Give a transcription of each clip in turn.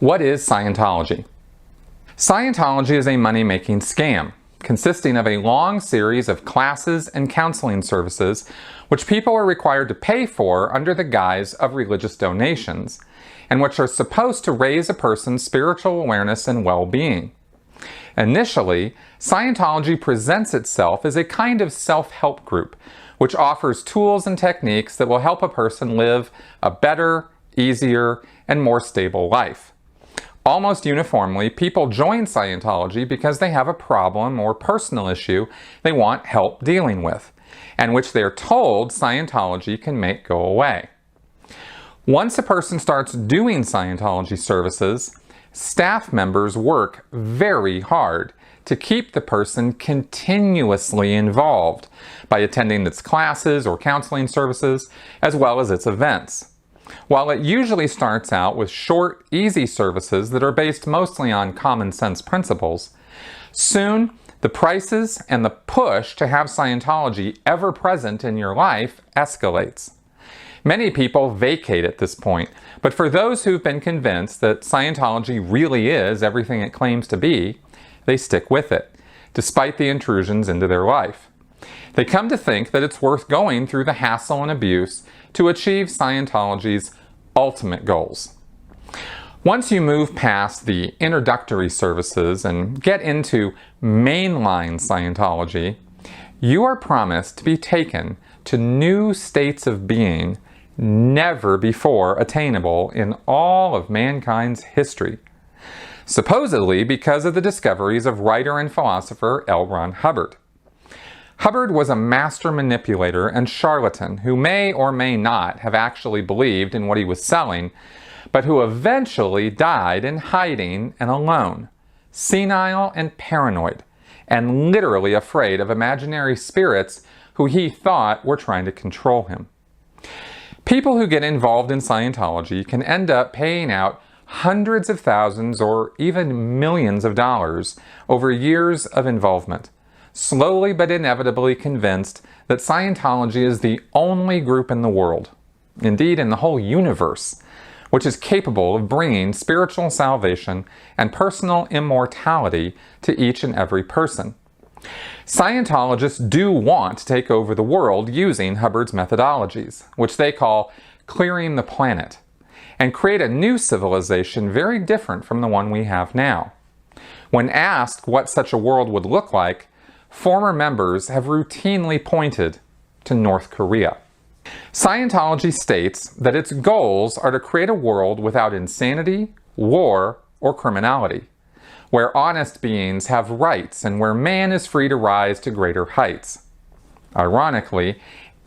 What is Scientology? Scientology is a money-making scam consisting of a long series of classes and counseling services which people are required to pay for under the guise of religious donations, and which are supposed to raise a person's spiritual awareness and well-being. Initially, Scientology presents itself as a kind of self-help group which offers tools and techniques that will help a person live a better, easier, and more stable life. Almost uniformly, people join Scientology because they have a problem or personal issue they want help dealing with, and which they are told Scientology can make go away. Once a person starts doing Scientology services, staff members work very hard to keep the person continuously involved by attending its classes or counseling services, as well as its events. While it usually starts out with short, easy services that are based mostly on common sense principles, soon the prices and the push to have Scientology ever present in your life escalates. Many people vacate at this point, but for those who've been convinced that Scientology really is everything it claims to be, they stick with it, despite the intrusions into their life. They come to think that it's worth going through the hassle and abuse to achieve Scientology's ultimate goals. Once you move past the introductory services and get into mainline Scientology, you are promised to be taken to new states of being never before attainable in all of mankind's history. Supposedly because of the discoveries of writer and philosopher L. Ron Hubbard. Hubbard was a master manipulator and charlatan who may or may not have actually believed in what he was selling, but who eventually died in hiding and alone, senile and paranoid, and literally afraid of imaginary spirits who he thought were trying to control him. People who get involved in Scientology can end up paying out hundreds of thousands or even millions of dollars over years of involvement, slowly but inevitably convinced that Scientology is the only group in the world, indeed in the whole universe, which is capable of bringing spiritual salvation and personal immortality to each and every person. Scientologists do want to take over the world using Hubbard's methodologies, which they call clearing the planet, and create a new civilization very different from the one we have now. When asked what such a world would look like, former members have routinely pointed to North Korea. Scientology states that its goals are to create a world without insanity, war, or criminality, where honest beings have rights and where man is free to rise to greater heights. Ironically,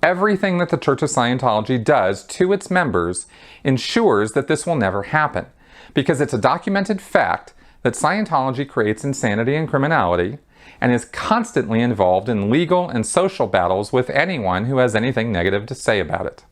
everything that the Church of Scientology does to its members ensures that this will never happen, because it's a documented fact that Scientology creates insanity and criminality and is constantly involved in legal and social battles with anyone who has anything negative to say about it.